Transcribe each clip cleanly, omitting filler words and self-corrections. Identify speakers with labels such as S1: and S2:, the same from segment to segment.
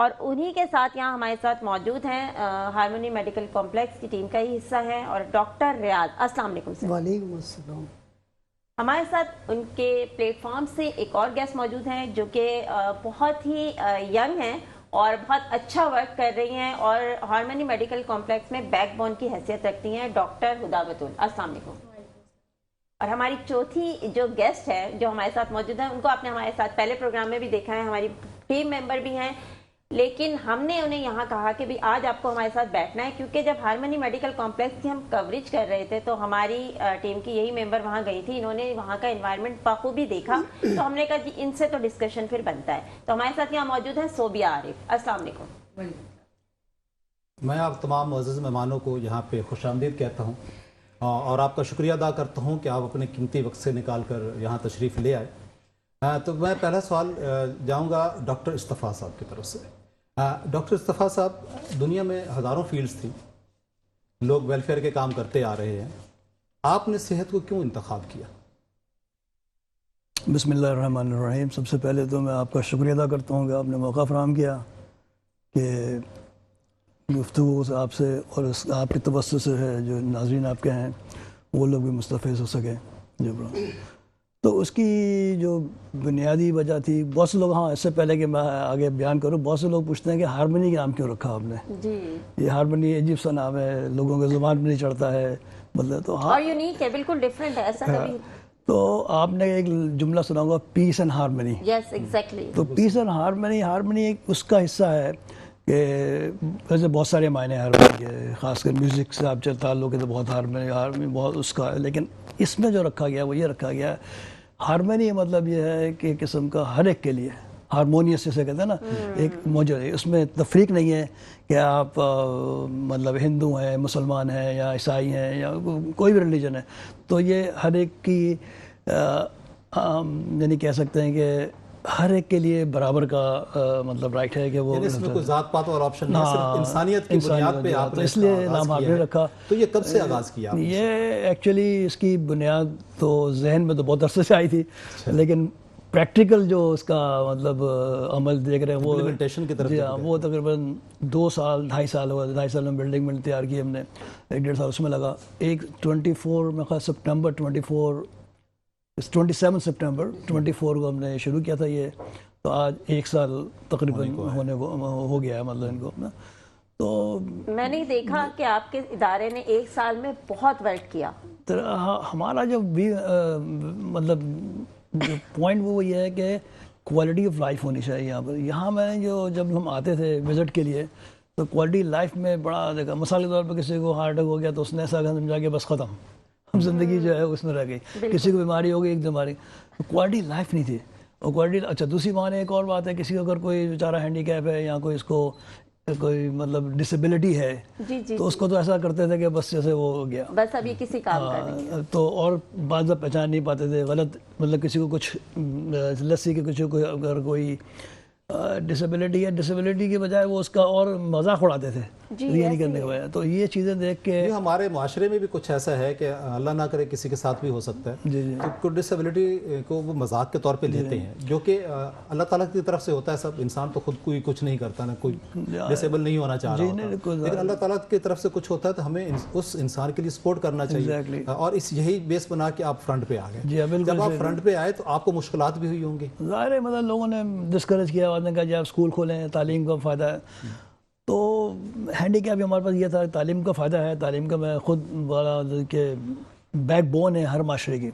S1: اور انہی کے ساتھ یہاں ہمارے ساتھ موجود ہیں ہارمونی میڈیکل کمپلیکس کی ٹیم کا ہی حصہ ہیں، اور ڈاکٹر ریاض. السلام علیکم سر.
S2: وعلیکم السلام.
S1: ہمارے ساتھ ان کے پلیٹ فارم سے ایک اور گیسٹ موجود ہیں جو کہ بہت ہی ینگ ہیں اور بہت اچھا ورک کر رہی ہیں اور ہارمونی میڈیکل کمپلیکس میں بیک بون کی حیثیت رکھتی ہیں، ڈاکٹر ہدا بتول. السلام علیکم. اور ہماری چوتھی جو گیسٹ ہے جو ہمارے ساتھ موجود ہیں، ان کو آپ نے ہمارے ساتھ پہلے پروگرام میں بھی دیکھا ہے، ہماری ٹیم ممبر بھی ہیں، لیکن ہم نے انہیں یہاں کہا کہ بھی آج آپ کو ہمارے ساتھ بیٹھنا ہے، کیونکہ جب ہارمونی میڈیکل کمپلیکس کی ہم کوریج کر رہے تھے تو ہماری ٹیم کی یہی ممبر وہاں گئی تھی، انہوں نے وہاں کا انوائرمنٹ بخوبی دیکھا، تو ہم نے کہا جی ان سے تو ڈسکشن پھر بنتا ہے. تو ہمارے ساتھ یہاں موجود ہیں صوبیہ عارف. السلام علیکم.
S3: میں آپ تمام معزز مہمانوں کو یہاں پہ خوش آمدید کہتا ہوں اور آپ کا شکریہ ادا کرتا ہوں کہ آپ اپنے قیمتی وقت سے نکال کر یہاں تشریف لے آئے. تو میں پہلا سوال جاؤں گا ڈاکٹر اصطفیٰ صاحب کی طرف سے. ڈاکٹر اصطفیٰ صاحب، دنیا میں ہزاروں فیلڈز تھی، لوگ ویلفیئر کے کام کرتے آ رہے ہیں، آپ نے صحت کو کیوں انتخاب کیا؟
S2: بسم اللہ الرحمن الرحیم. سب سے پہلے تو میں آپ کا شکریہ ادا کرتا ہوں کہ آپ نے موقع فراہم کیا کہ گفتگو آپ سے اور آپ کے توسط سے ہے جو ناظرین آپ کے ہیں وہ لوگ بھی مستفیض ہو سکیں. تو اس کی جو بنیادی وجہ تھی، بہت سے لوگ، ہاں اس سے پہلے کہ میں آگے بیان کروں، بہت سے لوگ پوچھتے ہیں کہ ہارمونی کا نام کیوں رکھا آپ نے؟
S1: جی،
S2: یہ ہارمونی عجیب سا نام ہے، لوگوں کے زبان میں نہیں چڑھتا ہے، مطلب تو
S1: اور یونیک ہے، بالکل ڈفرینٹ ہے، ایسا کبھی.
S2: تو آپ نے ایک جملہ سنا ہوگا، پیس اینڈ ہارمونی.
S1: Yes exactly.
S2: تو پیس اینڈ ہارمونی ایک اس کا حصہ ہے کہ ویسے بہت سارے معنی ہارمونی کے، خاص کر میوزک سے آپ تعلق ہے تو بہت ہارمونی بہت اس کا ہے، لیکن اس میں جو رکھا گیا وہ یہ رکھا گیا ہارمونی مطلب یہ ہے کہ قسم کا ہر ایک کے لیے ہارمونیس جسے کہتے ہیں نا، ایک موجود ہے. اس میں تفریق نہیں ہے کہ آپ مطلب ہندو ہیں، مسلمان ہیں یا عیسائی ہیں یا کوئی بھی ریلیجن ہے، تو یہ ہر ایک کی یعنی کہہ سکتے ہیں کہ ہر ایک کے لیے برابر کا مطلب رائٹ ہے کہ وہ،
S3: اس میں کوئی ذات پات اور آپشن نہیں، صرف انسانیت کی بنیاد پہ آپ نے
S2: اس لیے نام آپ نے رکھا.
S3: تو یہ کب سے آغاز کیا؟
S2: یہ ایکچولی اس کی بنیاد تو ذہن میں تو بہت عرصے سے آئی تھی، لیکن پریکٹیکل جو اس کا مطلب عمل دیکھ رہے ہیں وہ
S3: امپلیمنٹیشن کی طرف،
S2: جی ہاں، وہ تقریباً 2 سال 2.5 سال ہوا. 2.5 سال میں بلڈنگ میں تیار کی ہم نے، 1.5 سال اس میں لگا. ایک 24 میں خواہ سپٹمبر 27 سپٹمبر 24 کو ہم نے شروع کیا تھا یہ. تو آج 1 سال تقریباً ہونے کو ہو گیا ہے مطلب ان کو. تو
S1: میں نے دیکھا کہ آپ کے ادارے نے 1 سال میں بہت ورک کیا.
S2: ہمارا جو بھی مطلب جو پوائنٹ وہ یہ ہے کہ کوالٹی آف لائف ہونی چاہیے یہاں پر. یہاں میں جب ہم آتے تھے وزٹ کے لیے تو کوالٹی لائف میں بڑا دیکھا. مثال کے طور پہ کسی کو ہارٹ اٹیک ہو گیا تو اس نے ایسا سمجھا کہ بس ختم، ہم زندگی جو ہے اس میں رہ گئی. کسی کو بیماری ہو گئی، ایک بیماری، تو کوالٹی لائف نہیں تھی. اور کوالٹی اچھا دوسری معنی ایک اور بات ہے، کسی کو اگر کوئی بیچارہ ہینڈی کیپ ہے یا کوئی اس کو کوئی مطلب ڈسیبلٹی ہے تو اس کو تو ایسا کرتے تھے کہ بس جیسے وہ ہو گیا،
S1: بس ابھی کسی کام کا نہیں.
S2: تو اور بعض پہچان نہیں پاتے تھے، غلط مطلب کسی کو کچھ لسی کے کچھ کو اگر کوئی ڈسیبلٹی ہے، ڈسیبلٹی کی بجائے وہ اس کا اور مذاق اڑاتے تھے یہ نہیں کرنے کے بجائے. تو یہ چیزیں دیکھ کے
S3: ہمارے معاشرے میں بھی کچھ ایسا ہے کہ اللہ نہ کرے کسی کے ساتھ بھی ہو سکتا ہے، تو ڈسیبلٹی کو وہ مذاق کے طور پہ لیتے ہیں، جو کہ اللہ تعالیٰ کی طرف سے ہوتا ہے. سب انسان تو خود کوئی کچھ نہیں کرتا، نہ کوئی ڈسیبل نہیں ہونا چاہ رہا ہوتا، لیکن اللہ تعالیٰ کی طرف سے کچھ ہوتا ہے تو ہمیں اس انسان کے لیے سپورٹ کرنا چاہیے. اور اس یہی بیس بنا کے آپ فرنٹ پہ آ گئے. جب آپ فرنٹ پہ آئے تو آپ کو مشکلات بھی ہوئی ہوں گی.
S2: ظاہر ہے مطلب لوگوں نے ڈسکریج کیا، بعد نے کہا جی آپ اسکول کھولیں، تعلیم کا فائدہ ہے. تو ہینڈی کیپ بھی ہمارے پاس یہ تھا، تعلیم کا فائدہ ہے. تعلیم کا میں خود بڑا کہ بیک بون ہے ہر معاشرے کی.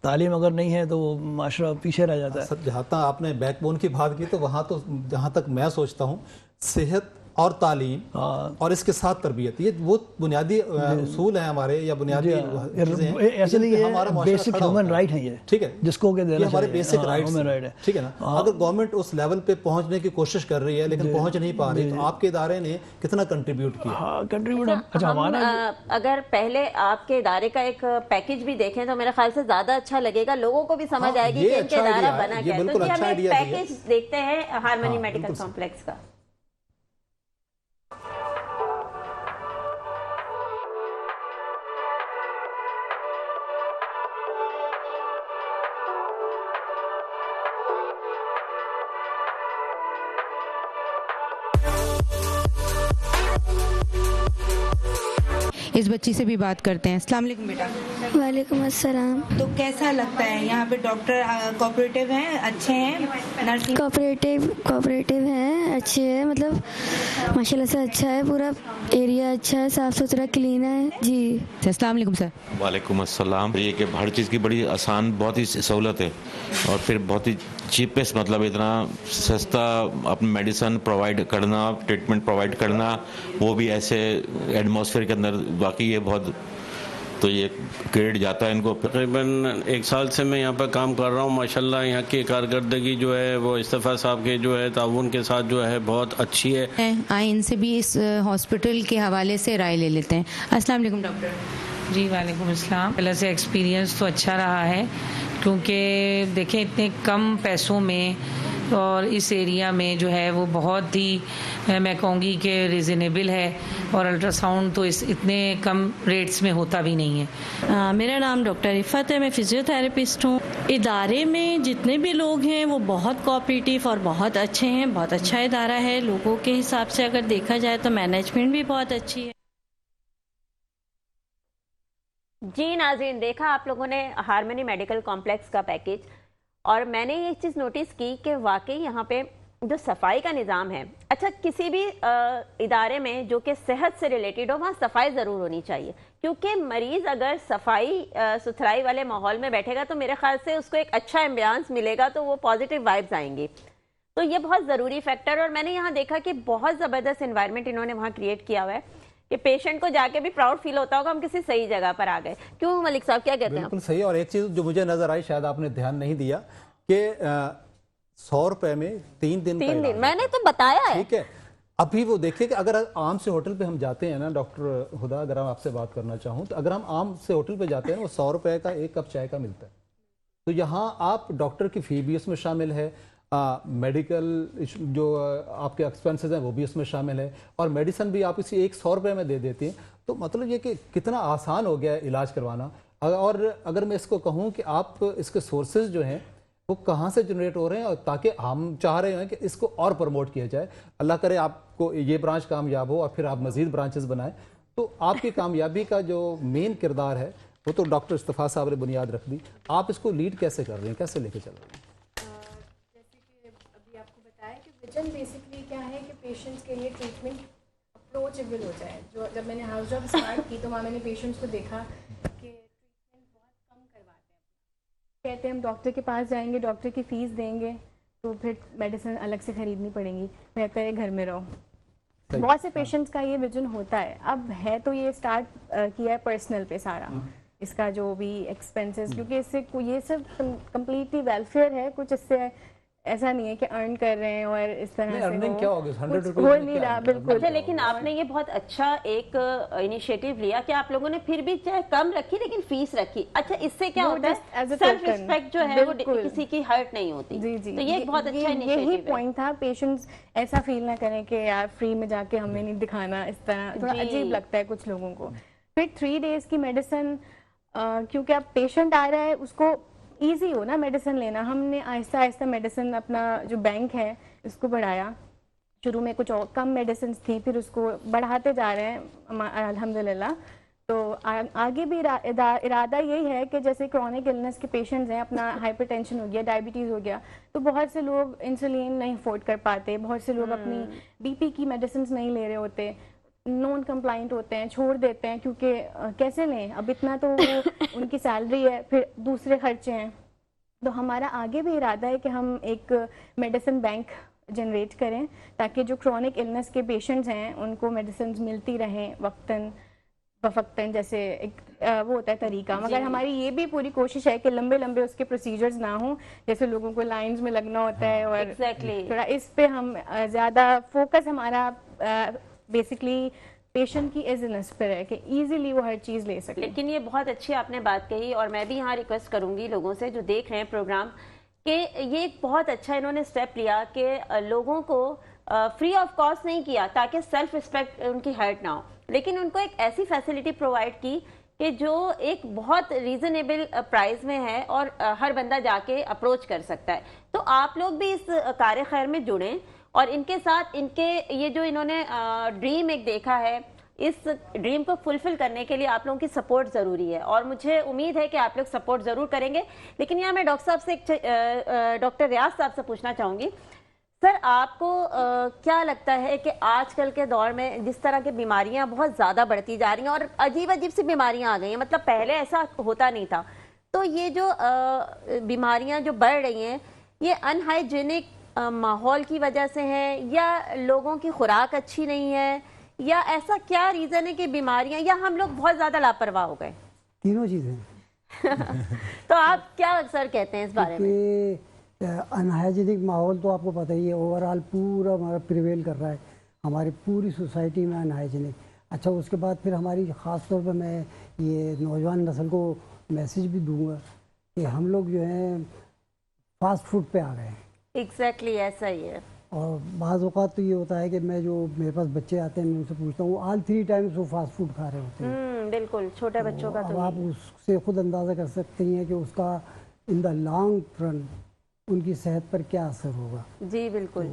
S2: تعلیم اگر نہیں ہے تو وہ معاشرہ پیچھے رہ جاتا ہے.
S3: سر جہاں تک آپ نے بیک بون کی بات کی تو وہاں تو جہاں تک میں سوچتا ہوں صحت اور تعلیم اور اس کے ساتھ تربیت، یہ وہ بنیادی اصول ہیں ہمارے، یا بنیادی
S2: ایسے نہیں بیسک ہیومن رائٹ ہیں یہ،
S3: ٹھیک ہے،
S2: جس کو کہ
S3: یہ ہمارے بیسک رائٹس ہیں، ٹھیک ہے نا. اگر گورنمنٹ اس لیول پہ پہنچنے کی کوشش کر رہی ہے لیکن پہنچ نہیں پا رہی، تو آپ کے ادارے نے کتنا کنٹریبیوٹ کیا؟
S1: اگر پہلے آپ کے ادارے کا ایک پیکج بھی دیکھیں تو میرے خیال سے زیادہ اچھا لگے گا، لوگوں کو بھی سمجھ آئے گی کہ ان کے ادارہ بنا کیا ہے. تو ہم ایک پیکج دیکھتے ہیں ہارمونی میڈیکل کمپلیکس کا.
S4: اس بچی سے بھی بات کرتے ہیں. السلام علیکم بیٹا.
S5: وعلیکم السلام.
S4: تو کیسا لگتا ہے یہاں پہ ڈاکٹر کوآپریٹیو ہیں, اچھے ہیں, نرسنگ
S5: کوآپریٹیو ہیں, اچھے ہیں, مطلب ماشاء اللہ سے اچھا ہے, پورا ایریا اچھا ہے, صاف ستھرا کلین ہے جی.
S4: السلام علیکم سر.
S6: وعلیکم السلام. یہ کہ ہر چیز کی بڑی آسان, بہت ہی سہولت ہے, اور پھر بہت ہی چیپسٹ, مطلب اتنا سستا اپنی میڈیسن پرووائڈ کرنا, ٹریٹمنٹ پرووائڈ کرنا, وہ بھی ایسے ایٹماسفیئر کے اندر. واقعی یہ بہت, تو یہ کریڈٹ جاتا ہے ان کو.
S7: تقریباً 1 سال سے میں یہاں پہ کام کر رہا ہوں. ماشاءاللہ یہاں کی کارکردگی جو ہے وہ استفا صاحب کے جو ہے تعاون کے ساتھ جو ہے بہت اچھی ہے.
S4: آئیں ان سے بھی اس ہاسپٹل کے حوالے سے رائے لے لیتے ہیں. السلام علیکم ڈاکٹر.
S8: جی وعلیکم السلام. پہلے سے ایکسپیرینس تو اچھا رہا ہے, کیونکہ دیکھیں اتنے کم پیسوں میں اور اس ایریا میں جو ہے وہ بہت ہی میں کہوں گی کہ ریزنیبل ہے, اور الٹرا ساؤنڈ تو اس اتنے کم ریٹس میں ہوتا بھی نہیں ہے.
S9: میرا نام ڈاکٹر عفت ہے, میں فزیو تھراپسٹ ہوں. ادارے میں جتنے بھی لوگ ہیں وہ بہت کوآپریٹیو اور بہت اچھے ہیں, بہت اچھا ادارہ ہے. لوگوں کے حساب سے اگر دیکھا جائے تو مینجمنٹ بھی بہت اچھی ہے.
S1: جی ناظرین, دیکھا آپ لوگوں نے ہارمنی میڈیکل کمپلیکس کا پیکیج, اور میں نے یہ چیز نوٹس کی کہ واقعی یہاں پہ جو صفائی کا نظام ہے, اچھا کسی بھی ادارے میں جو کہ صحت سے ریلیٹڈ ہو وہاں صفائی ضرور ہونی چاہیے, کیونکہ مریض اگر صفائی ستھرائی والے ماحول میں بیٹھے گا تو میرے خیال سے اس کو ایک اچھا ایمبیانس ملے گا, تو وہ پازیٹیو وائبز آئیں گی. تو یہ بہت ضروری فیکٹر, اور میں نے یہاں دیکھا کہ بہت زبردست انوائرمنٹ انہوں نے وہاں کریٹ کیا ہوا ہے کہ پیشنٹ کو جا کے بھی پراؤڈ فیل ہوتا ہوگا ہم کسی صحیح جگہ پر آ گئے. کیوں ملک صاحب, کیا کہتے ہیں؟
S3: بالکل صحیح. اور ایک چیز جو مجھے نظر آئی, شاید آپ نے دھیان نہیں دیا, کہ 100 روپے میں 3 دن کا علاج.
S1: میں نے تو بتایا ہے.
S3: ٹھیک ہے, ابھی وہ دیکھیں کہ اگر عام سے ہوٹل پہ ہم جاتے ہیں نا ڈاکٹر ہدا, اگر ہم آپ سے بات کرنا چاہوں تو اگر ہم عام سے ہوٹل پہ جاتے ہیں نا, وہ 100 روپے کا 1 کپ چائے کا ملتا ہے. تو یہاں آپ ڈاکٹر کی فی بھی اس میں شامل ہے, میڈیکل جو آپ کے ایکسپینسز ہیں وہ بھی اس میں شامل ہے, اور میڈیسن بھی آپ اسی 100 روپے میں دے دیتی ہیں. تو مطلب یہ کہ کتنا آسان ہو گیا ہے علاج کروانا. اور اگر میں اس کو کہوں کہ آپ اس کے سورسز جو ہیں وہ کہاں سے جنریٹ ہو رہے ہیں, اور تاکہ ہم چاہ رہے ہیں کہ اس کو اور پروموٹ کیا جائے. اللہ کرے آپ کو یہ برانچ کامیاب ہو اور پھر آپ مزید برانچز بنائیں. تو آپ کی کامیابی کا جو مین کردار ہے وہ تو ڈاکٹر استفا صاحب نے بنیاد رکھ دی. آپ اس کو لیڈ کیسے کر رہے ہیں, کیسے لے کے چل رہے ہیں؟
S10: جیسے کہ ابھی آپ کو بتایا کہ ویژن بیسکلی کیا ہے کہ پیشنٹس کے لیے ٹریٹمنٹ اپروچیبل ہو جائے. جو جب میں نے ہاؤس جاب اسٹارٹ کی تو وہاں میں نے پیشنٹس کو دیکھا کہ ٹریٹمنٹ بہت کم کرواتے ہیں. کہتے ہیں ہم ڈاکٹر کے پاس جائیں گے, ڈاکٹر کی فیس دیں گے, تو پھر میڈیسن الگ سے خریدنی پڑیں گی, بہتر ہے گھر میں رہو. بہت سے پیشنٹس کا یہ ویژن ہوتا ہے. اب ہے تو یہ اسٹارٹ کیا ہے پرسنل پہ سارا اس کا جو بھی ایکسپینسز, کیونکہ اس سے یہ سب کمپلیٹلی ویلفیئر ہے. کچھ اس سے ایسا نہیں ہے کہ ارن کر رہے ہیں اور اس طرح سے ہو نہیں رہا. بالکل.
S1: لیکن آپ نے یہ بہت اچھا ایک انیشیٹو لیا کہ آپ لوگوں نے پھر بھی چاہے کم رکھی لیکن فیس رکھی. اچھا اس سے کیا ہوتا ہے, سیلف ریسپیکٹ جو ہے وہ کسی کی ہرٹ نہیں ہوتی.
S10: جی جی,
S1: تو یہ بہت اچھا انیشیٹو ہے.
S10: یہی پوائنٹ تھا, پیشنٹس ایسا فیل نہ کریں کہ یار فری میں جا کے ہمیں نہیں دکھانا. اس طرح تھوڑا عجیب لگتا ہے کچھ لوگوں کو. پھر 3 days کی میڈیسن, کیونکہ اب پیشنٹ آ رہا ہے اس کو ایزی ہو نا میڈیسن لینا. ہم نے آہستہ آہستہ میڈیسن اپنا جو بینک ہے اس کو بڑھایا. شروع میں کچھ اور کم میڈیسنس تھیں, پھر اس کو بڑھاتے جا رہے ہیں الحمدللہ. تو آگے بھی ارادہ یہی ہے کہ جیسے کرونک النس کے پیشنٹس ہیں, اپنا ہائپر ٹینشن ہو گیا, ڈائبٹیز ہو گیا, تو بہت سے لوگ انسولین نہیں افورڈ کر پاتے, بہت سے لوگ اپنی بی پی کی میڈیسنس نہیں لے رہے ہوتے, نان کمپلائنٹ ہوتے ہیں, چھوڑ دیتے ہیں, کیونکہ کیسے لیں, اب اتنا تو ان کی سیلری ہے, پھر دوسرے خرچے ہیں. تو ہمارا آگے بھی ارادہ ہے کہ ہم ایک میڈیسن بینک جنریٹ کریں تاکہ جو کرونک النس کے پیشنٹس ہیں ان کو میڈیسنز ملتی رہیں وقتاً بوقتاً, جیسے ایک وہ ہوتا ہے طریقہ. مگر ہماری یہ بھی پوری کوشش ہے کہ لمبے لمبے اس کے پروسیجرز نہ ہوں, جیسے لوگوں کو لائنز میں لگنا ہوتا ہے, اور تھوڑا اس پہ ہم زیادہ فوکس ہمارا بیسکلی پیشنٹ کی ایزنس پر ہے کہ ایزیلی وہ ہر چیز لے سکے.
S1: لیکن یہ بہت اچھی آپ نے بات کہی, اور میں بھی یہاں ریکویسٹ کروں گی لوگوں سے جو دیکھ رہے ہیں پروگرام کہ یہ ایک بہت اچھا انہوں نے سٹیپ لیا کہ لوگوں کو فری آف کاسٹ نہیں کیا تاکہ سیلف ریسپیکٹ ان کی ہرٹ نہ ہو, لیکن ان کو ایک ایسی فیسلٹی پرووائڈ کی کہ جو ایک بہت ریزنیبل پرائز میں ہے اور ہر بندہ جا کے اپروچ کر سکتا ہے. تو آپ لوگ بھی اس کار خیر میں جڑیں, اور ان کے ساتھ ان کے یہ جو انہوں نے ڈریم ایک دیکھا ہے اس ڈریم کو فلفل کرنے کے لیے آپ لوگوں کی سپورٹ ضروری ہے، اور مجھے امید ہے کہ آپ لوگ سپورٹ ضرور کریں گے. لیکن یہاں میں ڈاکٹر صاحب سے ڈاکٹر ریاض صاحب سے پوچھنا چاہوں گی، سر آپ کو کیا لگتا ہے کہ آج کل کے دور میں جس طرح کی بیماریاں بہت زیادہ بڑھتی جا رہی ہیں اور عجیب عجیب سی بیماریاں آ گئی ہیں، مطلب پہلے ایسا ہوتا نہیں تھا، تو یہ جو بیماریاں جو بڑھ رہی ہیں یہ ان ہائیجینک ماحول کی وجہ سے ہیں، یا لوگوں کی خوراک اچھی نہیں ہے، یا ایسا کیا ریزن ہے کہ بیماریاں، یا ہم لوگ بہت زیادہ لاپرواہ ہو گئے؟
S11: تینوں چیزیں.
S1: تو آپ کیا اکثر کہتے ہیں اس بارے میں؟
S11: ان ہائیجینک ماحول تو آپ کو پتہ ہی ہے، اوور آل پورا ہمارا پریویل کر رہا ہے ہماری پوری سوسائٹی میں ان ہائیجینک. اچھا اس کے بعد پھر ہماری خاص طور پہ میں یہ نوجوان نسل کو میسیج بھی دوں گا کہ ہم لوگ جو ہیں فاسٹ فوڈ پہ آ گئے ہیں.
S1: ایگزیکٹلی ایسا ہی ہے.
S11: اور بعض اوقات تو یہ ہوتا ہے کہ میں جو میرے پاس بچے آتے ہیں میں ان سے پوچھتا ہوں، وہ آل 3 ٹائمز وہ فاسٹ فوڈ کھا رہے ہوتے ہیں.
S1: بالکل چھوٹے بچوں کا.
S11: اب آپ اس سے خود اندازہ کر سکتے ہیں کہ اس کا ان دا لانگ رن ان کی صحت پر کیا اثر ہوگا.
S1: جی بالکل.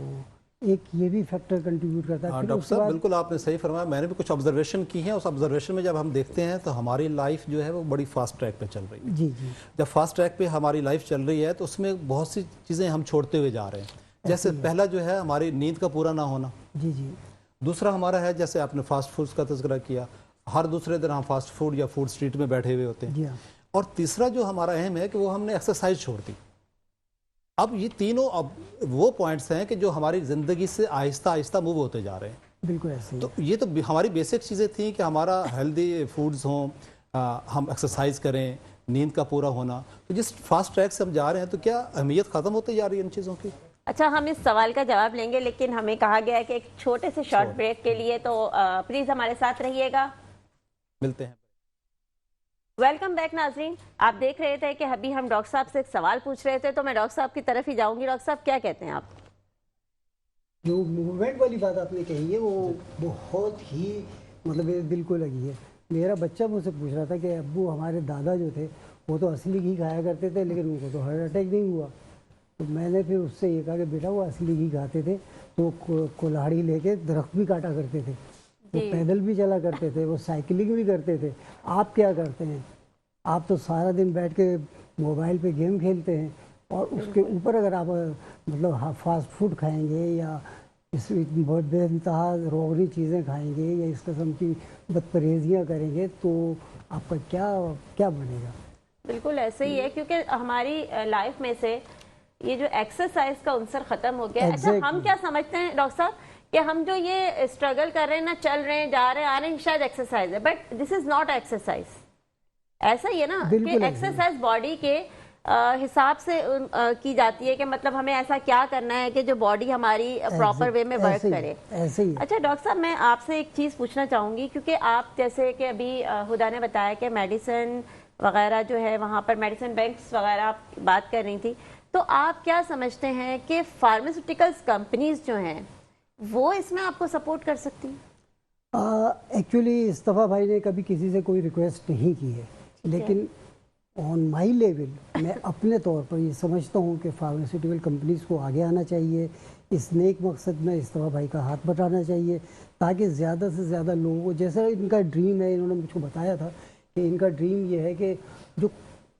S11: ایک یہ بھی فیکٹر کنٹریبیوٹ کرتا ہے.
S3: ڈاکٹر صاحب بالکل آپ نے صحیح فرمایا، میں نے بھی کچھ آبزرویشن کی ہیں. اس آبزرویشن میں جب ہم دیکھتے ہیں تو ہماری لائف جو ہے وہ بڑی فاسٹ ٹریک پہ چل رہی ہے.
S11: جی جی.
S3: جب فاسٹ ٹریک پہ ہماری لائف چل رہی ہے تو اس میں بہت سی چیزیں ہم چھوڑتے ہوئے جا رہے ہیں. جیسے پہلا جو ہے ہماری نیند کا پورا نہ ہونا.
S11: جی جی.
S3: دوسرا ہمارا ہے جیسے آپ نے فاسٹ فوڈز کا تذکرہ کیا، ہر دوسرے دن ہم فاسٹ فوڈ یا فوڈ اسٹریٹ میں بیٹھے ہوئے ہوتے ہیں. اور تیسرا جو ہمارا اہم ہے کہ وہ ہم نے ایکسرسائز چھوڑ دی. اب یہ تینوں اب وہ پوائنٹس ہیں کہ جو ہماری زندگی سے آہستہ آہستہ موو ہوتے جا رہے ہیں.
S11: بالکل ایسے.
S3: تو یہ تو ہماری بیسک چیزیں تھیں کہ ہمارا ہیلدی فوڈز ہوں، ہم ایکسرسائز کریں، نیند کا پورا ہونا. تو جس فاسٹ ٹریک سے ہم جا رہے ہیں تو کیا اہمیت ختم ہوتی جا رہی ہے ان چیزوں کی؟
S1: اچھا ہم اس سوال کا جواب لیں گے، لیکن ہمیں کہا گیا ہے کہ ایک چھوٹے سے شارٹ بریک کے لیے، تو پلیز ہمارے ساتھ رہیے گا.
S3: ملتے ہیں.
S1: ویلکم بیک ناظرین. آپ دیکھ رہے تھے کہ ابھی ہم ڈاکٹر صاحب سے ایک سوال پوچھ رہے تھے، تو میں ڈاکٹر صاحب کی طرف ہی جاؤں گی. ڈاکٹر صاحب کیا کہتے ہیں آپ؟
S11: جو موومنٹ والی بات آپ نے کہی ہے وہ بہت ہی مطلب دل کو لگی ہے. میرا بچہ مجھ سے پوچھ رہا تھا کہ ابو ہمارے دادا جو تھے وہ تو اصلی گھی کھایا کرتے تھے لیکن ان کو تو ہارٹ اٹیک نہیں ہوا. تو میں نے پھر اس سے یہ کہا کہ بیٹا وہ اصلی گھی کھاتے تھے تو کولہاڑی لے کے درخت بھی کاٹا کرتے تھے، وہ پیدل بھی چلا کرتے تھے، وہ سائیکلنگ بھی کرتے تھے. آپ کیا کرتے ہیں؟ آپ تو سارا دن بیٹھ کے موبائل پہ گیم کھیلتے ہیں، اور اس کے اوپر اگر آپ مطلب فاسٹ فوڈ کھائیں گے یا اس بہت بے انتہا روغنی چیزیں کھائیں گے یا اس قسم کی بد پرہیزیاں کریں گے تو آپ کا کیا بنے گا؟
S1: بالکل ایسے ہی ہے، کیونکہ ہماری لائف میں سے یہ جو ایکسرسائز کا عنصر ختم ہو گیا. اچھا ہم کیا سمجھتے ہیں ڈاکٹر صاحب کہ ہم جو یہ اسٹرگل کر رہے ہیں نا، چل رہے ہیں، جا رہے ہیں، آ رہے ہیں، شاید ایکسرسائز ہے، but this is not exercise. ایسا ہی ہے نا کہ ایکسرسائز باڈی کے حساب سے کی جاتی ہے کہ مطلب ہمیں ایسا کیا کرنا ہے کہ جو باڈی ہماری پراپر وے میں ورک کرے. اچھا ڈاکٹر صاحب میں آپ سے ایک چیز پوچھنا چاہوں گی، کیونکہ آپ جیسے کہ ابھی ہدا نے بتایا کہ میڈیسن وغیرہ جو ہے وہاں پر میڈیسن بینکس وغیرہ آپ بات کر رہی تھی، تو آپ کیا سمجھتے ہیں کہ فارماسیوٹیکلز کمپنیز جو ہیں وہ اس میں آپ کو سپورٹ کر سکتی ہیں؟
S11: ایکچولی استفا بھائی نے کبھی کسی سے کوئی ریکویسٹ نہیں کی ہے، لیکن آن مائی لیول میں اپنے طور پر یہ سمجھتا ہوں کہ فارماسیوٹیکل کمپنیز کو آگے آنا چاہیے. اس نیک مقصد میں استفا بھائی کا ہاتھ بٹانا چاہیے تاکہ زیادہ سے زیادہ لوگوں کو، جیسا ان کا ڈریم ہے، انہوں نے مجھ کو بتایا تھا کہ ان کا ڈریم یہ ہے کہ جو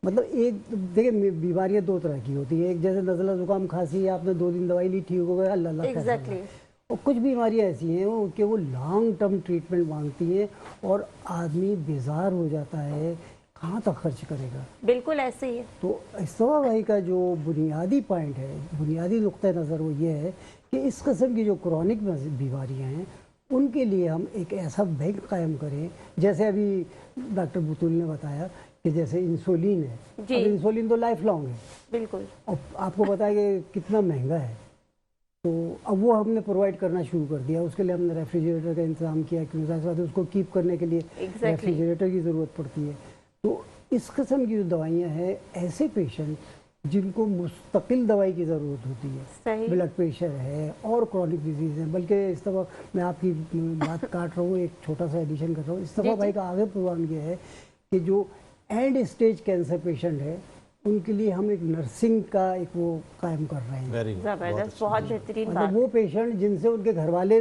S11: مطلب ایک دیکھیں بیماریاں 2 طرح کی ہوتی ہیں. ایک جیسے نزلہ زکام کھانسی ہے، آپ نے 2 دن دوائی لی ٹھیک ہو گیا، اللہ اللہ. اور کچھ بیماریاں ایسی ہیں کہ وہ لانگ ٹرم ٹریٹمنٹ مانگتی ہیں اور آدمی بیزار ہو جاتا ہے، کہاں تک خرچ کرے گا.
S1: بالکل ایسے ہی ہے.
S11: تو استفا بھائی کا جو بنیادی پوائنٹ ہے، بنیادی نقطہ نظر وہ یہ ہے کہ اس قسم کی جو کرونک بیماریاں ہیں ان کے لیے ہم ایک ایسا بینک قائم کریں، جیسے ابھی ڈاکٹر بطول نے بتایا کہ جیسے انسولین ہے. اب انسولین تو لائف لانگ ہے.
S1: بالکل.
S11: اور آپ کو پتا ہے کہ کتنا مہنگا ہے، تو اب وہ ہم نے پرووائڈ کرنا شروع کر دیا. اس کے لیے ہم نے ریفریجریٹر کا انتظام کیا، کیونکہ اس کو کیپ کرنے کے لیے ریفریجریٹر کی ضرورت پڑتی ہے. تو اس قسم کی جو دوائیاں ہیں، ایسے پیشنٹ جن کو مستقل دوائی کی ضرورت ہوتی ہے، بلڈ پریشر ہے اور کرونک ڈیزیز ہے. بلکہ اس دفعہ میں آپ کی بات کاٹ رہا ہوں، ایک چھوٹا سا ایڈیشن کر رہا ہوں. اس دفعہ بھائی کا آگے پروگرام یہ ہے کہ جو اینڈ اسٹیج کینسر پیشنٹ ہے ان کے لیے ہم ایک نرسنگ کا ایک وہ قائم کر رہے ہیں.
S1: زبردست، بہت بہترین
S11: بات. وہ پیشنٹ جن سے ان کے گھر والے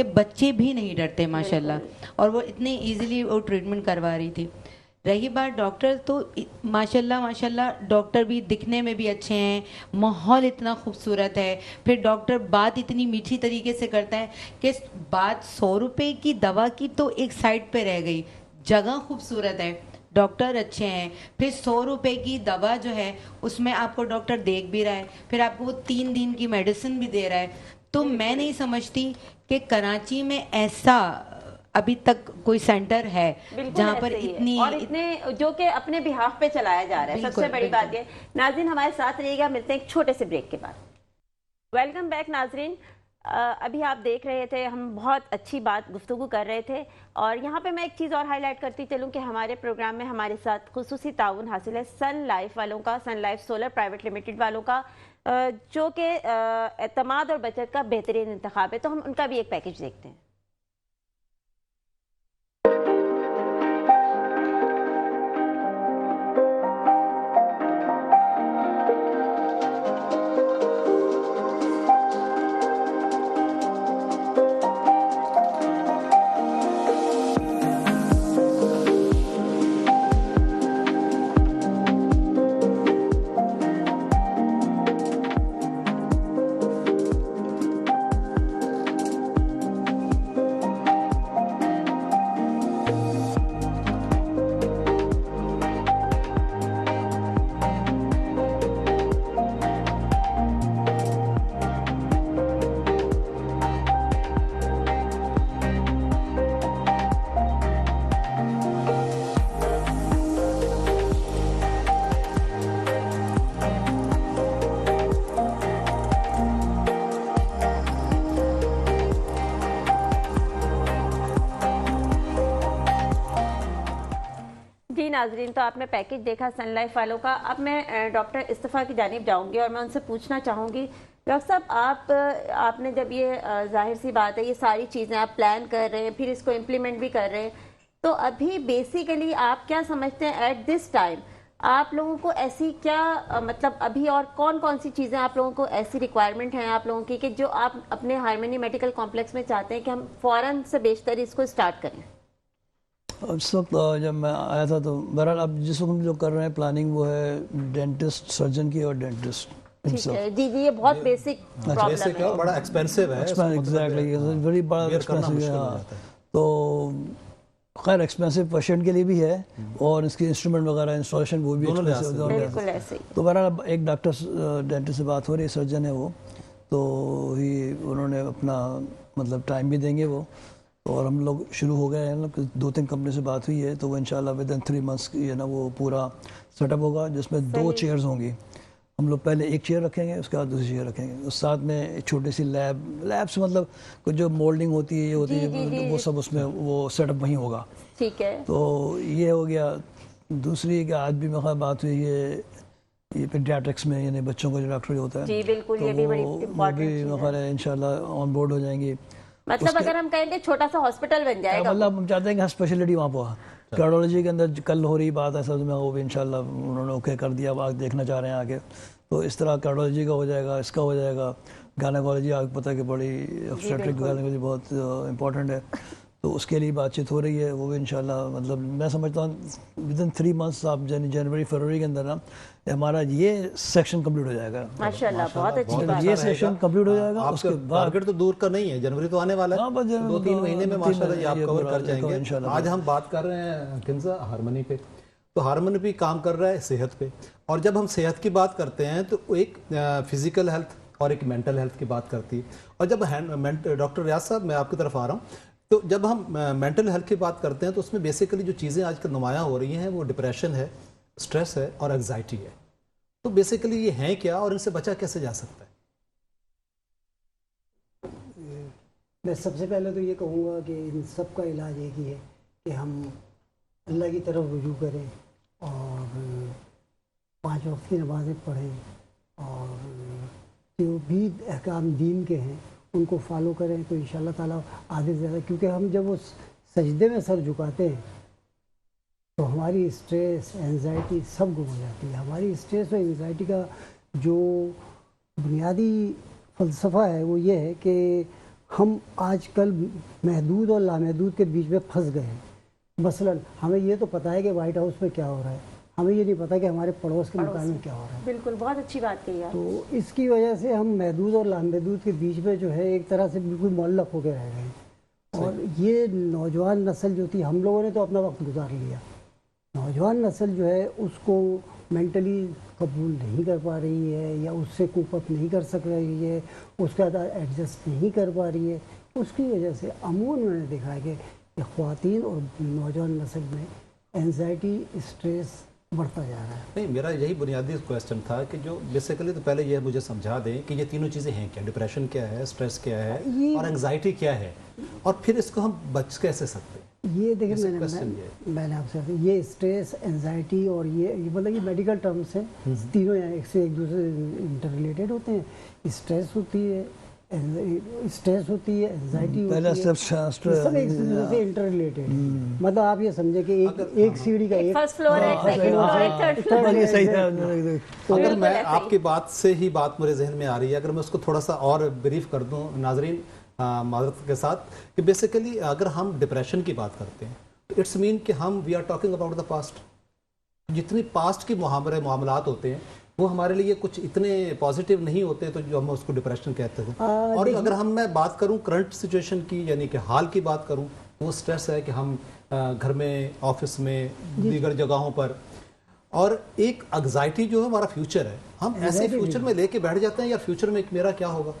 S12: کہ بچے بھی نہیں ڈرتے ماشاءاللہ، اور وہ اتنے ایزیلی وہ ٹریٹمنٹ کروا رہی تھی. رہی بات ڈاکٹر، تو ماشاءاللہ ڈاکٹر بھی دکھنے میں بھی اچھے ہیں، ماحول اتنا خوبصورت ہے، پھر ڈاکٹر بات اتنی میٹھی طریقے سے کرتا ہے کہ بات 100 روپے کی دوا کی تو ایک سائڈ پہ رہ گئی، جگہ خوبصورت ہے، ڈاکٹر اچھے ہیں، پھر 100 روپے کی دوا جو ہے اس میں آپ کو ڈاکٹر دیکھ بھی رہا ہے، پھر آپ کو وہ 3 دن کی میڈیسن بھی دے رہا ہے. تو میں نہیں سمجھتی کہ کراچی میں ایسا ابھی تک کوئی سینٹر ہے جہاں پر اتنی
S1: اور اتنے جو کہ اپنے بہاف پہ چلایا جا رہا ہے. سب سے بڑی بات یہ. ناظرین ہمارے ساتھ رہیے گا، ملتے ہیں ایک چھوٹے سے بریک کے بعد. ویلکم بیک ناظرین. ابھی آپ دیکھ رہے تھے، ہم بہت اچھی بات گفتگو کر رہے تھے، اور یہاں پہ میں ایک چیز اور ہائی لائٹ کرتی چلوں کہ ہمارے پروگرام میں ہمارے ساتھ خصوصی تعاون حاصل ہے سن لائف والوں کا، سن لائف سولر پرائیویٹ لمیٹڈ والوں کا، جو کہ اعتماد اور بچت کا بہترین انتخاب ہے. تو ہم ان کا بھی ایک پیکج دیکھتے ہیں. ناظرین، تو آپ نے پیکج دیکھا سن لائف والوں کا. اب میں ڈاکٹر استفا کی جانب جاؤں گی اور میں ان سے پوچھنا چاہوں گی، ڈاکٹر صاحب آپ نے جب یہ ظاہر سی بات ہے یہ ساری چیزیں آپ پلان کر رہے ہیں، پھر اس کو امپلیمنٹ بھی کر رہے ہیں، تو ابھی بیسیکلی آپ کیا سمجھتے ہیں ایٹ دس ٹائم آپ لوگوں کو ایسی کیا مطلب ابھی اور کون کون سی چیزیں آپ لوگوں کو ایسی ریکوائرمنٹ ہیں آپ لوگوں کی کہ جو آپ اپنے ہارمنی میڈیکل کمپلیکس میں چاہتے ہیں کہ ہم فوراً سے بیشتر اس کو اسٹارٹ کریں؟
S2: اس وقت جب میں آیا تھا تو بہرحال اب جس وقت ہم جو کر رہے ہیں پلاننگ وہ ہے ڈینٹسٹ سرجن کی اور ڈینٹسٹ.
S1: جی یہ بہت بیسک پرابلم ہے،
S3: بڑا ایکسپینسو ہے.
S2: ایگزیکٹلی بڑی بڑا ایکسپینسو ہے. تو خیر ایکسپینسو پیشنٹ کے لیے بھی ہے، اور اس کی انسٹرومنٹ وغیرہ انسٹالیشن وہ بھی
S1: بالکل ایسے ہی.
S2: تو بہرحال ایک ڈاکٹر ڈینٹسٹ سے بات ہو رہی ہے، سرجن ہے وہ، تو ہی انہوں نے اپنا مطلب ٹائم بھی دیں گے وہ، اور ہم لوگ شروع ہو گئے ہیں. 2-3 کمپنی سے بات ہوئی ہے، تو وہ انشاءاللہ ودن 3 months کی ہے نا وہ پورا سیٹ اپ ہوگا، جس میں 2 چیئرز ہوں گی. ہم لوگ پہلے ایک چیئر رکھیں گے، اس کے بعد دوسری چیئر رکھیں گے. اس ساتھ میں ایک چھوٹی سی لیب سے مطلب کچھ جو مولڈنگ ہوتی ہے یہ ہوتی ہے وہ سب اس میں وہ سیٹ اپ وہیں ہوگا.
S1: ٹھیک ہے. تو
S2: یہ ہو گیا. دوسری کہ آج بھی میرے بات ہوئی ہے یہ پیڈیاٹرکس میں، یعنی بچوں کا جو ڈاکٹر ہوتا ہے،
S1: جی بالکل، یہ بھی بڑی امپورٹنٹ چیز ہے.
S2: انشاءاللہ آن بورڈ ہو جائیں گی.
S1: مطلب اگر ہم کہیں گے چھوٹا سا ہاسپٹل بن جائے گا،
S2: مطلب ہم چاہتے ہیں کہ اسپیشلٹی وہاں پہ کارڈیولوجی کے اندر کل ہو رہی بات ہے سب میں، وہ بھی انشاءاللہ انہوں نے اوکے کر دیا، آگے دیکھنا چاہ رہے ہیں آگے. تو اس طرح کارڈیولوجی کا ہو جائے گا، اس کا ہو جائے گا. گائنیکالوجی آپ کو پتہ ہے کہ بڑی obstetric گائنیکالوجی بہت امپورٹنٹ ہے، تو اس کے لیے بات چیت ہو رہی ہے. وہ بھی انشاءاللہ مطلب میں سمجھتا ہوں ودن 3 months آپ جنوری فروری کے اندر نا ہمارا یہ سیکشن کمپلیٹ ہو جائے گا.
S1: ماشاءاللہ بہت اچھی بات.
S2: یہ سیکشن کمپلیٹ ہو جائے گا. اس کے بعد
S3: ٹارگٹ تو دور کا نہیں ہے، جنوری تو آنے والا ہے، 2-3 مہینے میں ماشاءاللہ یہ آپ کور کر جائیں گے. آج ہم بات کر رہے ہیں کنزا ہارمنی پہ، تو ہارمنی بھی کام کر رہا ہے صحت پہ. اور جب ہم صحت کی بات کرتے ہیں تو ایک فزیکل ہیلتھ اور ایک مینٹل ہیلتھ کی بات کرتی ہے. اور جب ڈاکٹر ریاض صاحب میں آپ کی طرف آ رہا ہوں، تو جب ہم مینٹل ہیلتھ کی بات کرتے ہیں تو اس میں بیسیکلی جو چیزیں آج کل نمایاں ہو رہی ہیں وہ ڈپریشن ہے، سٹریس ہے اور انگزائٹی ہے. تو بیسیکلی یہ ہیں کیا اور ان سے بچا کیسے جا سکتا ہے؟
S11: میں سب سے پہلے تو یہ کہوں گا کہ ان سب کا علاج ایک ہی ہے کہ ہم اللہ کی طرف رجوع کریں اور 5 وقت کی نمازیں پڑھیں، اور جو بھی احکام دین کے ہیں ان کو فالو کریں، تو انشاءاللہ تعالیٰ آدھے سے زیادہ، کیونکہ ہم جب وہ سجدے میں سر جھکاتے ہیں تو ہماری اسٹریس انزائٹی سب گم ہو جاتی ہے. ہماری اسٹریس اور انزائٹی کا جو بنیادی فلسفہ ہے وہ یہ ہے کہ ہم آج کل محدود اور لامحدود کے بیچ میں پھنس گئے ہیں. مثلا ہمیں یہ تو پتہ ہے کہ وائٹ ہاؤس میں کیا ہو رہا ہے, ہمیں یہ نہیں پتہ کہ ہمارے پڑوس کے مکان میں کیا ہو رہا ہے.
S1: بالکل, بہت اچھی بات کہی آپ.
S11: تو اس کی وجہ سے ہم محدود اور لامحدود کے بیچ میں جو ہے ایک طرح سے بالکل معلق ہو کے رہ گئے ہیں. اور یہ نوجوان نسل جو تھی, ہم لوگوں نے تو اپنا وقت گزار لیا, نوجوان نسل جو ہے اس کو مینٹلی قبول نہیں کر پا رہی ہے, یا اس سے کوپ اپ نہیں کر سک رہی ہے, اس کے ساتھ ایڈجسٹ نہیں کر پا رہی ہے. اس کی وجہ سے عموماً میں نے دیکھا ہے کہ خواتین اور نوجوان نسل میں اینزائٹی, اسٹریس بڑھتا جا رہا ہے.
S3: نہیں, میرا یہی بنیادی کویسچن تھا کہ جو بیسیکلی تو پہلے یہ مجھے سمجھا دیں کہ یہ تینوں چیزیں ہیں کیا, ڈپریشن کیا ہے, اسٹریس کیا ہے اور انگزائٹی کیا ہے, اور پھر اس کو ہم بچ کیسے سکتے ہیں.
S11: یہ دیکھیں, میں نے آپ سے یہ اسٹریس, اینزائٹی اور یہ مطلب یہ میڈیکل ٹرمس ہیں, تینوں ایک سے ایک دوسرے انٹر ریلیٹڈ ہوتے ہیں. اسٹریس ہوتی ہے, اسٹریس ہوتی ہے, اینزائٹی ہوتی ہے, سب ایک دوسرے سے انٹر ریلیٹڈ. مطلب آپ یہ سمجھیں کہ ایک سیڑھی کا ایک
S1: فرسٹ فلور ہے, سیکنڈ فلور ہے, تھرڈ فلور.
S3: اگر میں آپ کی بات سے ہی بات میرے ذہن میں آ رہی ہے, اگر میں اس کو تھوڑا سا اور بریف کر دوں ناظرین معذرت کے ساتھ, کہ بیسیکلی اگر ہم ڈپریشن کی بات کرتے ہیں تو اٹس مین کہ ہم we are talking about the past. جتنی پاسٹ کی معاملات ہوتے ہیں وہ ہمارے لیے کچھ اتنے پازیٹیو نہیں ہوتے, تو جو ہم اس کو ڈپریشن کہتے ہیں. اور اگر میں بات کروں کرنٹ سچویشن کی, یعنی کہ حال کی بات کروں, وہ سٹریس ہے کہ ہم گھر میں, آفس میں, دیگر جگہوں پر, اور ایک انگزائٹی جو ہے ہمارا فیوچر ہے, ہم ایسے فیوچر میں لے کے بیٹھ جاتے ہیں, یا فیوچر میں میرا کیا ہوگا,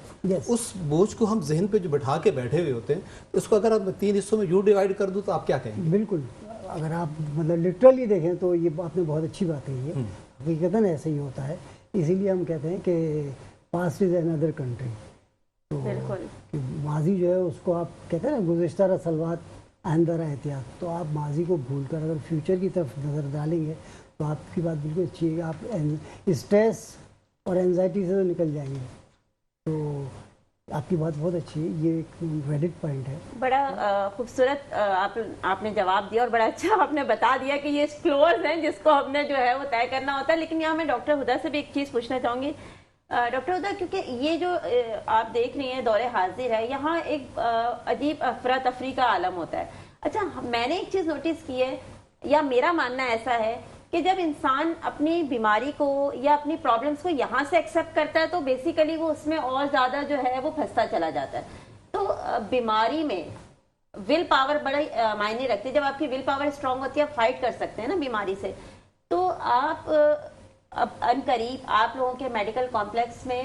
S3: اس بوجھ کو ہم ذہن پہ جو بٹھا کے بیٹھے ہوئے ہوتے ہیں, اس کو اگر ہم 3 حصوں میں یوں ڈیوائڈ کر دوں تو آپ کیا کہیں گے؟
S11: بالکل, اگر آپ مطلب لٹرلی دیکھیں تو یہ آپ نے بہت اچھی بات کہی ہے. حقیقتاً ایسے ہی ہوتا ہے, اسی لیے ہم کہتے ہیں کہ پاسٹ از اندر کنٹری. تو ماضی جو ہے اس کو آپ کہتے ہیں نا, گزشتہ رسلوات آئندہ احتیاط. تو آپ ماضی کو بھول کر اگر فیوچر کی طرف نظر ڈالیں گے تو آپ کی بات بالکل اچھی ہے کہ آپ اسٹریس اور اینزائٹی سے تو نکل جائیں گے. تو آپ کی بات بہت اچھی ہے, یہ ایک ویلڈ پوائنٹ ہے.
S1: بڑا خوبصورت آپ نے جواب دیا, اور بڑا اچھا آپ نے بتا دیا کہ یہ فلورز ہیں جس کو ہم نے جو ہے وہ طے کرنا ہوتا ہے. لیکن یہاں میں ڈاکٹر ہدا سے بھی ایک چیز پوچھنا چاہوں گی. ڈاکٹر ہدا, کیونکہ یہ جو آپ دیکھ رہی ہیں دور حاضر ہے, یہاں ایک عجیب افراتفری کا عالم ہوتا ہے. اچھا, میں نے ایک چیز نوٹس کی ہے, یا میرا ماننا ایسا ہے کہ جب انسان اپنی بیماری کو یا اپنی پرابلمس کو یہاں سے ایکسیپٹ کرتا ہے تو بیسیکلی وہ اس میں اور زیادہ جو ہے وہ پھنستا چلا جاتا ہے. تو بیماری میں ول پاور بڑا معنی رکھتی ہے. جب آپ کی ول پاور اسٹرانگ ہوتی ہے, آپ فائٹ کر سکتے ہیں نا بیماری سے. تو آپ اب ان قریب آپ لوگوں کے میڈیکل کمپلیکس میں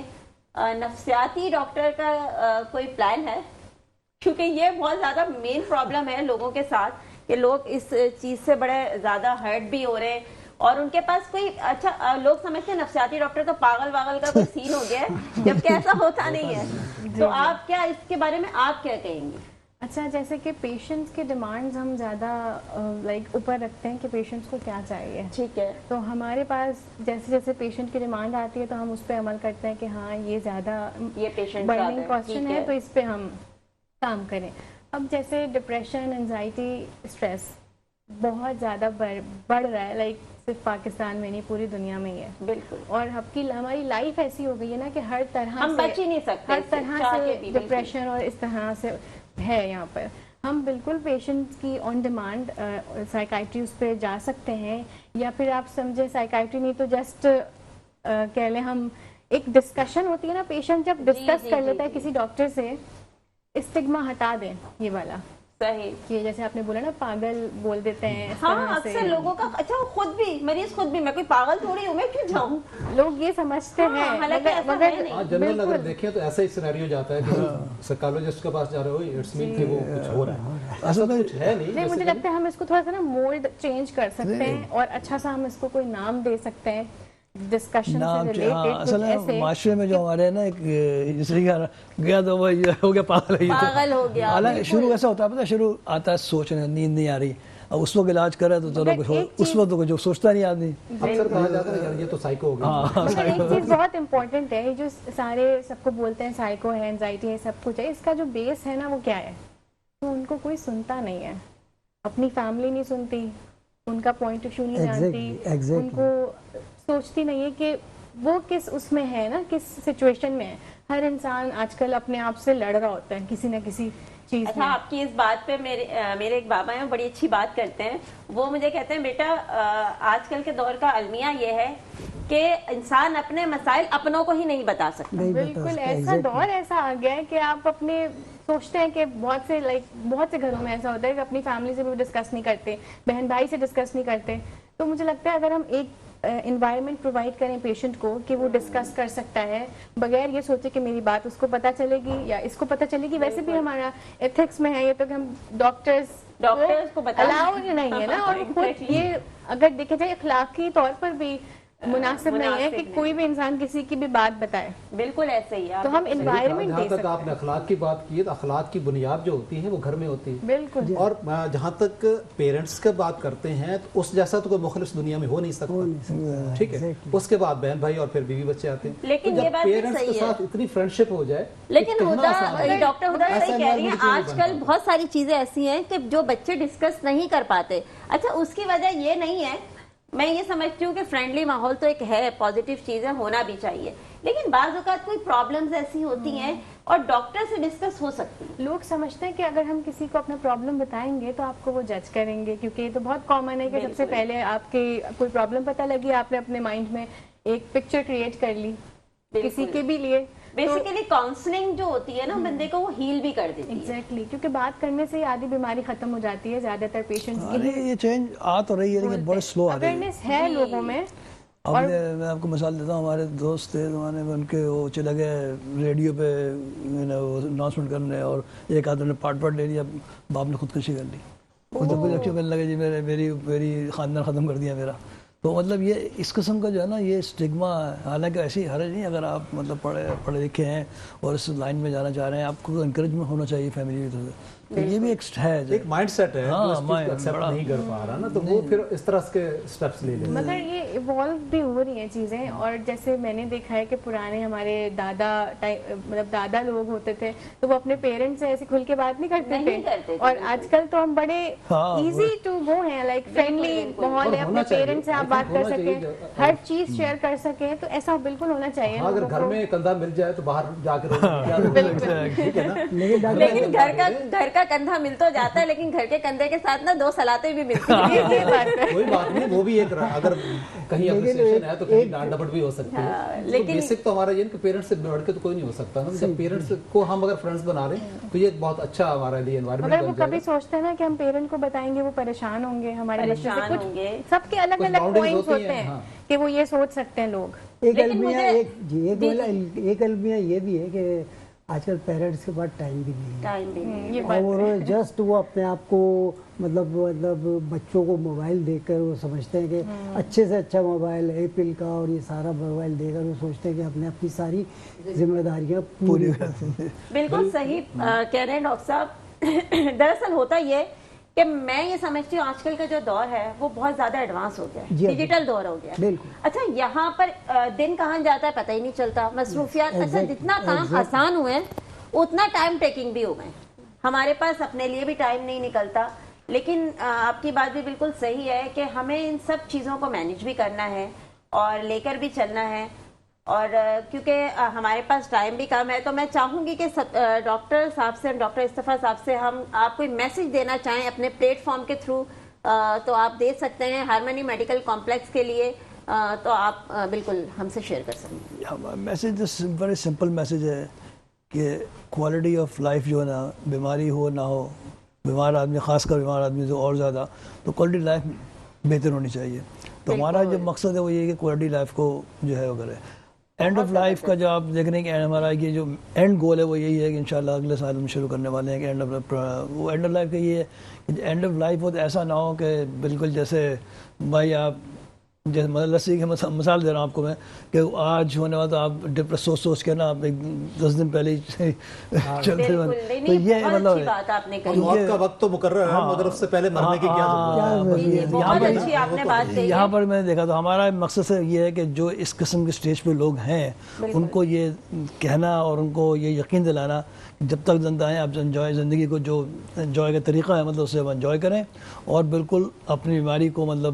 S1: نفسیاتی ڈاکٹر کا کوئی پلان ہے؟ کیونکہ یہ بہت زیادہ مین پرابلم ہے لوگوں کے ساتھ, کہ لوگ اس چیز سے بڑے زیادہ ہرٹ بھی ہو رہے ہیں, اور ان کے پاس کوئی اچھا, لوگ سمجھتے ہیں نفسیاتی ڈاکٹر تو پاگل واگل کا کوئی سین ہو گیا ہے, جبکہ ایسا ہوتا نہیں ہے. تو آپ کیا اس کے بارے میں آپ کیا کہیں گے؟
S10: اچھا, جیسے کہ پیشنٹس کے ڈیمانڈز ہم زیادہ اوپر رکھتے ہیں کہ پیشنٹس کو کیا چاہیے.
S1: ٹھیک ہے.
S10: تو ہمارے پاس جیسے جیسے پیشنٹ کی ڈیمانڈ آتی ہے تو ہم اس پہ عمل کرتے ہیں کہ ہاں یہ زیادہ برننگ کوسچن ہے, تو اس پہ ہم کام کریں. اب جیسے ڈپریشن, انزائٹی, اسٹریس بہت زیادہ بڑھ رہا ہے, صرف پاکستان میں نہیں پوری دنیا میں ہی ہے.
S1: بالکل.
S10: اور ہماری لائف ایسی ہو گئی ہے نا کہ ہر طرح
S1: ہم بچ ہی نہیں سکتے,
S10: ہر طرح سے ڈپریشن اور اس طرح سے ہے یہاں پر. ہم بالکل پیشنٹ کی آن ڈیمانڈ سائیکائٹری اس پہ جا سکتے ہیں, یا پھر آپ سمجھے سائیکائٹری نہیں تو جسٹ کہہ لیں ہم ایک ڈسکشن ہوتی ہے نا, پیشنٹ جب ڈسکس کر لیتا ہے کسی ڈاکٹر سے, اسٹگما ہٹا دیں یہ والا.
S1: صحیح,
S10: کہ جیسے آپ نے بولا نا پاگل بول دیتے ہیں.
S1: ہاں, اکثر لوگوں کا, اچھا خود بھی مریض خود بھی, میں کوئی پاگل تھوڑی ہوں, میں کیوں جاؤں,
S10: لوگ یہ سمجھتے ہیں.
S3: جنرل اگر دیکھیں تو ایسا ہی سینیریو جاتا ہے کہ سائیکالوجسٹ کے پاس جا رہے ہو, اٹس مین کہ وہ کچھ ہو رہا ہے, ایسا کچھ ہے نہیں.
S10: مجھے لگتا ہے ہم اس کو تھوڑا سا نا مولڈ چینج کر سکتے ہیں, اور اچھا سا ہم اس کو کوئی نام دے سکتے ہیں ڈسکشن سے ریلیٹڈ.
S2: اصل میں معاشرے میں جو ہمارے نا ایک جس طرح گیا تو وہ ہو گیا
S1: پاگل ہو گیا.
S2: حالانکہ شروع ایسا ہوتا ہے, پتہ شروع آتا ہے سوچنے, نیند نہیں آ رہی, اب اس وقت علاج کرے تو چلو کچھ, اس وقت جو سوچتا نہیں آدمی.
S3: اکثر کہا جاتا ہے یار یہ تو سائیکو ہو گیا.
S10: ایک چیز بہت امپورٹنٹ ہے, جو سارے سب کو بولتے ہیں سائیکو ہے, اینزائٹی ہے, سب کچھ ہے, اس کا جو بیس ہے نا وہ کیا ہے, تو ان کو کوئی سنتا نہیں ہے, اپنی فیملی نہیں سنتی, ان کا پوائنٹ آف ویو نہیں جانتی, ان کو سوچتی نہیں ہے کہ وہ کس اس میں ہے نا, کس سچویشن میں ہے. ہر انسان آج کل اپنے آپ سے لڑ رہا ہوتا ہے کسی نہ کسی چیز میں.
S1: اچھا, آپ کی اس بات پہ میرے ایک بابا ہیں, بڑی اچھی بات کرتے ہیں. وہ مجھے کہتے ہیں بیٹا آج کل کے دور کا المیہ یہ ہے کہ انسان اپنے مسائل اپنوں کو ہی نہیں بتا سکتا.
S10: بالکل ایسا دور ایسا آ گیا ہے کہ آپ اپنے سوچتے ہیں کہ بہت سے گھروں میں ایسا ہوتا ہے کہ اپنی فیملی سے بھی ڈسکس نہیں کرتے, بہن بھائی سے ڈسکس نہیں کرتے. تو مجھے لگتا ہے اگر ہم ایک انوائرمنٹ پرووائڈ کریں پیشنٹ کو کہ وہ ڈسکس کر سکتا ہے بغیر یہ سوچے کہ میری بات اس کو پتہ چلے گی یا اس کو پتہ چلے گی. ویسے بھی ہمارا ایتھکس میں ہے یہ تو کہ ہم ڈاکٹرز کو الاؤ نہیں ہے نا, اور خود یہ اگر دیکھا جائے اخلاقی طور پر بھی مناسب نہیں ہے کہ کوئی بھی انسان کسی کی بھی بات بتائے.
S1: بالکل ایسے ہی
S10: تو ہم انوائرمنٹ
S3: جہاں تک آپ نے اخلاق کی بات کی ہے تو اخلاق کی بنیاد جو ہوتی ہے وہ گھر میں ہوتی ہے.
S10: بالکل.
S3: اور جہاں تک پیرنٹس کی بات کرتے ہیں تو اس جیسا تو کوئی مخلص دنیا میں ہو نہیں سکتا, ٹھیک ہے. اس کے بعد بہن بھائی اور پھر بیوی بچے آتے ہیں.
S1: لیکن یہ بات
S3: پیرنٹس کے ساتھ اتنی فرینڈشپ ہو جائے,
S1: لیکن ڈاکٹر ہدا صحیح کہہ رہی ہیں, آج کل بہت ساری چیزیں ایسی ہیں کہ جو بچے ڈسکس نہیں کر پاتے. اچھا, اس کی وجہ یہ نہیں ہے, میں یہ سمجھتی ہوں کہ فرینڈلی ماحول تو ایک ہے, پازیٹیو چیزیں ہونا بھی چاہیے, لیکن بعض اوقات کوئی پرابلمز ایسی ہوتی ہیں اور ڈاکٹر سے ڈسکس ہو سکتی ہیں.
S10: لوگ سمجھتے ہیں کہ اگر ہم کسی کو اپنا پرابلم بتائیں گے تو آپ کو وہ جج کریں گے, کیونکہ یہ تو بہت کامن ہے کہ سب سے پہلے آپ کی کوئی پرابلم پتہ لگی, آپ نے اپنے مائنڈ میں ایک پکچر کریٹ کر لی کسی کے بھی لیے.
S1: بیسیکلی کاؤنسلنگ جو ہوتی ہے نا بندے کو وہ ہیل بھی کر دیتی ہے.
S10: ایگزیکٹلی, کیونکہ بات کرنے سے آدھی بیماری ختم ہو جاتی ہے زیادہ تر پیشنٹس کی.
S2: یہ چینج آ تو رہی ہے لیکن بڑے سلو آ رہی ہے.
S10: اویئرنیس ہے لوگوں میں.
S2: اب میں آپ کو مثال دیتا ہوں, ہمارے دوست تھے زمانے میں, ان کے وہ چلے گئے ریڈیو پہ اناؤنسمنٹ کرنے اور ایک آدمی نے پارٹ لے لیا, باپ نے خودکشی کر لی. وہ تو لیکچر کرنے لگے جی میری خاندان ختم کر دیا میرا. تو مطلب یہ اس قسم کا جو ہے نا یہ اسٹگما ہے. حالانکہ ایسی حرج نہیں, اگر آپ مطلب پڑھے لکھے ہیں اور اس لائن میں جانا چاہ رہے ہیں, آپ کو انکریجمنٹ ہونا چاہیے فیملی کی طرف سے. تو یہ بھی ایک
S3: مائنڈ سیٹ ہے جو اس چیز کو ایکسیپٹ نہیں کر پا رہا نا, تو وہ پھر اس طرح کے سٹیپس لے لے.
S10: مگر یہ ایوالو بھی ہو رہی ہیں چیزیں. اور جیسے میں نے دیکھا ہے کہ پرانے ہمارے دادا لوگ ہوتے تھے تو وہ اپنے پیرنٹس سے ایسے کھل کے بات نہیں کرتے تھے, اور آج کل تو ہم بڑے ایزی ٹو وہ ہیں, لائک فرینڈلی ماحول ہے, اپنے پیرنٹس سے آپ بات کر سکیں, ہر چیز شیئر کر سکیں. تو ایسا بالکل ہونا چاہیے.
S3: اگر گھر میں کندھا مل جائے تو باہر جا کے
S1: لیکن گھر کا کندھا مل تو جاتا ہے, لیکن گھر کے کندھے کے ساتھ نا 2 سلاطیں بھی ملتی ہیں.
S3: کوئی بات نہیں, وہ بھی ایک اگر کہیں اپریسیشن ہے تو کہیں ڈانٹ ڈپٹ بھی ہو سکتی ہے. لیکن بیسک تو ہمارا یہ کہ پیرنٹس سے بڑھ کے تو کوئی نہیں ہو سکتا نا. جب پیرنٹس کو ہم اگر فرینڈس بنا رہے ہیں تو یہ بہت اچھا ہمارے لیے انوائرمنٹ.
S10: اگر وہ کبھی سوچتے ہیں نا کہ ہم پیرنٹ کو بتائیں گے وہ پریشان ہوں گے, ہمارے بچے سے کچھ سب کے الگ الگ پوائنٹس ہوتے ہیں کہ وہ یہ سوچ سکتے ہیں لوگ.
S11: ایک المیہ یہ بھی ہے کہ آج کل پیرنٹس کے پاس ٹائم بھی نہیں ہے, اور جسٹ وہ اپنے آپ کو مطلب بچوں کو موبائل دے کر وہ سمجھتے ہیں کہ اچھے سے اچھا موبائل ایپل کا اور یہ سارا موبائل دے کر وہ سوچتے ہیں کہ اپنے اپنی ساری ذمہ داریاں پوری کر دیں.
S1: بالکل صحیح کہہ رہے ہیں ڈاکٹر صاحب. دراصل ہوتا یہ کہ میں یہ سمجھتی ہوں آج کل کا جو دور ہے وہ بہت زیادہ ایڈوانس ہو گیا ہے, ڈیجیٹل دور ہو گیا ہے. اچھا, یہاں پر دن کہاں جاتا ہے پتہ ہی نہیں چلتا, مصروفیات. اچھا, جتنا کام آسان ہوئے اتنا ٹائم ٹیکنگ بھی ہو گئے. ہمارے پاس اپنے لیے بھی ٹائم نہیں نکلتا. لیکن آپ کی بات بھی بالکل صحیح ہے کہ ہمیں ان سب چیزوں کو مینیج بھی کرنا ہے اور لے کر بھی چلنا ہے. اور کیونکہ ہمارے پاس ٹائم بھی کم ہے تو میں چاہوں گی کہ ڈاکٹر صاحب سے, ڈاکٹر استفا صاحب سے ہم آپ کوئی میسج دینا چاہیں اپنے پلیٹ فارم کے تھرو تو آپ دے سکتے ہیں ہارمنی میڈیکل کمپلیکس کے لیے, تو آپ بالکل ہم سے شیئر کر سکتے ہیں.
S2: میسج بڑے سمپل میسج ہے کہ کوالٹی آف لائف جو ہے نا, بیماری ہو نہ ہو, بیمار آدمی خاص کر بیمار آدمی جو اور زیادہ, تو کوالٹی لائف بہتر ہونی چاہیے. تو ہمارا جو مقصد ہے وہ یہ کہ کوالٹی لائف کو جو ہے وہ کرے. اینڈ آف لائف کا جو آپ دیکھ رہے ہیں کہ ہمارا یہ جو اینڈ گول ہے وہ یہی ہے کہ انشاءاللہ اگلے سال ہم شروع کرنے والے ہیں کہ اینڈ آف لائف کا یہ ہے کہ اینڈ آف لائف ہو تو ایسا نہ ہو کہ بالکل جیسے بھائی آپ جیسے لسی کی مثال دے رہا ہوں آپ کو میں کہ آج ہونے والا تو آپ ڈپریس سوچ کے نا آپ 10 دن پہلے ہی چلتے ہیں. تو یہ مطلب
S3: موت کا وقت تو مقرر ہے مگر اس سے پہلے مرنے کی کیا
S2: ضرورت ہے. یہاں پر میں نے دیکھا تو ہمارا مقصد سے یہ ہے کہ جو اس قسم کے اسٹیج پہ لوگ ہیں ان کو یہ کہنا اور ان کو یہ یقین دلانا جب تک زندہ ہیں آپ انجوائے زندگی کو, جو انجوائے کا طریقہ ہے مطلب اسے انجوائے کریں اور بالکل اپنی بیماری کو مطلب